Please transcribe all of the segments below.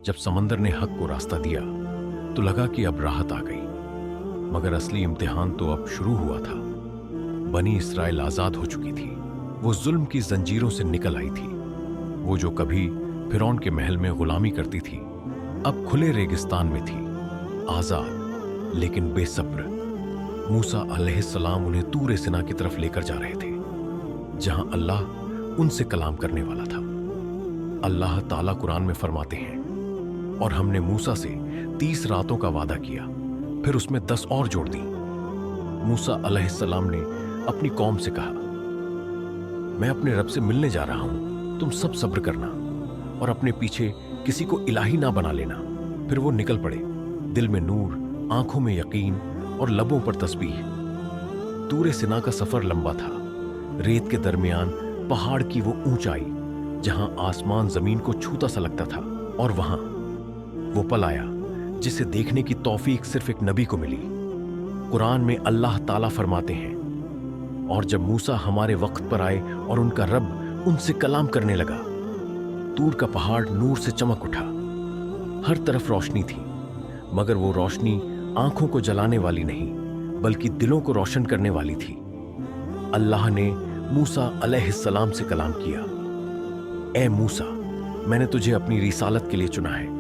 जब समंदर ने हक को रास्ता दिया तो लगा कि अब राहत आ गई, मगर असली इम्तिहान तो अब शुरू हुआ था। बनी इस्राइल आजाद हो चुकी थी, वो जुल्म की जंजीरों से निकल आई थी। वो जो कभी फिरौन के महल में गुलामी करती थी, अब खुले रेगिस्तान में थी, आजाद लेकिन बेसब्र। मूसा अलैहिस्सलाम उन्हें तूर सिना की तरफ लेकर जा रहे थे, जहां अल्लाह उनसे कलाम करने वाला था। अल्लाह ताला कुरान में फरमाते हैं, और हमने मूसा से 30 रातों का वादा किया, फिर उसमें 10 और जोड़ दी। मूसा अलैहिस्सलाम ने अपनी कौम से कहा, मैं अपने रब से मिलने जा रहा हूं, तुम सब सब्र करना और अपने पीछे किसी को इलाही ना बना लेना। फिर वो निकल पड़े, दिल में नूर, आंखों में यकीन और लबों पर तस्बीह। तूर सिना का सफर लंबा था, रेत के दरमियान पहाड़ की वो ऊंचाई जहां आसमान जमीन को छूता सा लगता था, और वहां वो पल आया जिसे देखने की तौफीक सिर्फ एक नबी को मिली। कुरान में अल्लाह ताला फरमाते हैं, और जब मूसा हमारे वक्त पर आए और उनका रब उनसे कलाम करने लगा, तूर का पहाड़ नूर से चमक उठा। हर तरफ रोशनी थी, मगर वो रोशनी आंखों को जलाने वाली नहीं, बल्कि दिलों को रोशन करने वाली थी। अल्लाह ने मूसा अलैहिस्सलाम से कलाम किया, ए मूसा, मैंने तुझे अपनी रिसालत के लिए चुना है,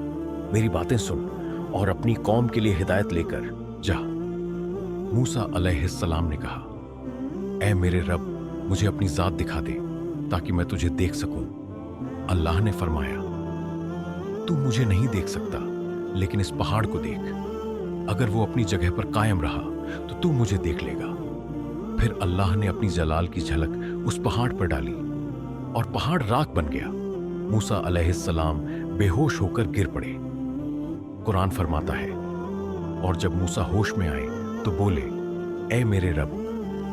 मेरी बातें सुन और अपनी कौम के लिए हिदायत लेकर जा। मूसा अलैहिस्सलाम ने कहा, ए मेरे रब, मुझे अपनी जात दिखा दे ताकि मैं तुझे देख सकूं। अल्लाह ने फरमाया, तू मुझे नहीं देख सकता, लेकिन इस पहाड़ को देख, अगर वो अपनी जगह पर कायम रहा तो तू मुझे देख लेगा। फिर अल्लाह ने अपनी जलाल की झलक उस पहाड़ पर डाली और पहाड़ राख बन गया। मूसा अलैहिस्सलाम बेहोश होकर गिर पड़े। कुरान फरमाता है, और जब मूसा होश में आए तो बोले, ए मेरे रब,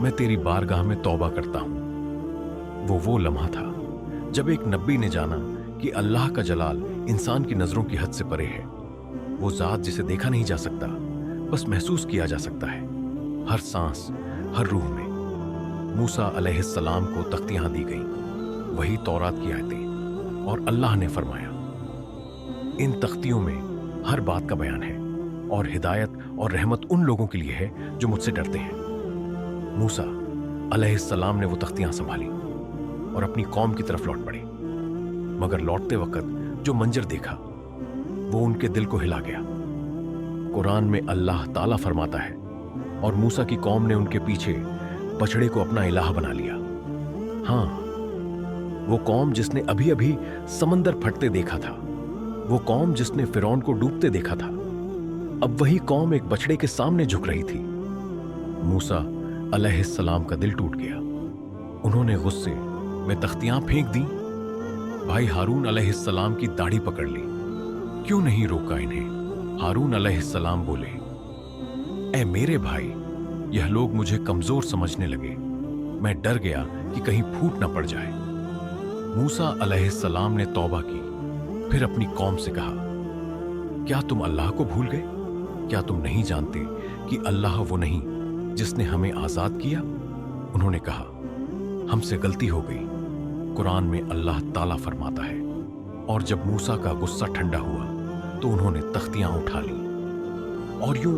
मैं तेरी बारगाह में तौबा करता हूं। वो लम्हा था जब एक नबी ने जाना कि अल्लाह का जलाल इंसान की नजरों की हद से परे है। वो जात जिसे देखा नहीं जा सकता, बस महसूस किया जा सकता है, हर सांस, हर रूह में। मूसा अलैहिस्सलाम को तख्तियां दी गईं, वही तौरात की आयतें, और अल्लाह ने फरमाया, इन तख्तियों में हर बात का बयान है और हिदायत और रहमत उन लोगों के लिए है जो मुझसे डरते हैं। मूसा अलैहिस्सलाम ने वो तख्तियां संभाली और अपनी कौम की तरफ लौट पड़े, मगर लौटते वक्त जो मंजर देखा वो उनके दिल को हिला गया। कुरान में अल्लाह ताला फरमाता है, और मूसा की कौम ने उनके पीछे बछड़े को अपना इलाह बना लिया। हां, वो कौम जिसने अभी अभी समंदर फटते देखा था, वो कौम जिसने फिरौन को डूबते देखा था, अब वही कौम एक बछड़े के सामने झुक रही थी। मूसा अलैहिस्सलाम का दिल टूट गया। उन्होंने गुस्से में तख्तियां फेंक दी। भाई हारून अलैहिस्सलाम की दाढ़ी पकड़ ली, क्यों नहीं रोका इन्हें? हारून अलैहिस्सलाम बोले, ए मेरे भाई, यह लोग मुझे कमजोर समझने लगे, मैं डर गया कि कहीं फूट न पड़ जाए। मूसा अलैहिस्सलाम ने तौबा की, फिर अपनी कौम से कहा, क्या तुम अल्लाह को भूल गए? क्या तुम नहीं जानते कि अल्लाह वो नहीं जिसने हमें आजाद किया? उन्होंने कहा, हमसे गलती हो गई। कुरान में अल्लाह ताला फरमाता है, और जब मूसा का गुस्सा ठंडा हुआ तो उन्होंने तख्तियां उठा ली, और यूं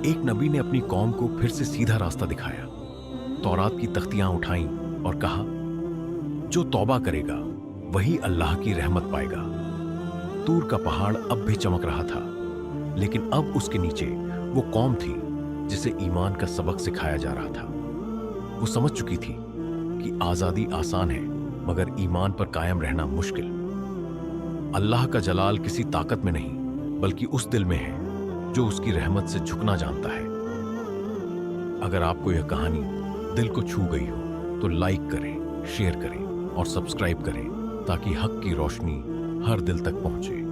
एक नबी ने अपनी कौम को फिर से सीधा रास्ता दिखाया। तौरात की तख्तियां उठाईं और कहा, जो तौबा करेगा वही अल्लाह की रहमत पाएगा। तूर का पहाड़ अब भी चमक रहा था, लेकिन अब उसके नीचे वो कौम थी जिसे ईमान का सबक सिखाया जा रहा था। वो समझ चुकी थी कि आजादी आसान है, मगर ईमान पर कायम रहना मुश्किल। अल्लाह का जलाल किसी ताकत में नहीं, बल्कि उस दिल में है जो उसकी रहमत से झुकना जानता है। अगर आपको यह कहानी दिल को छू गई हो तो लाइक करें, शेयर करें और सब्सक्राइब करें, ताकि हक की रोशनी हर दिल तक पहुंचे।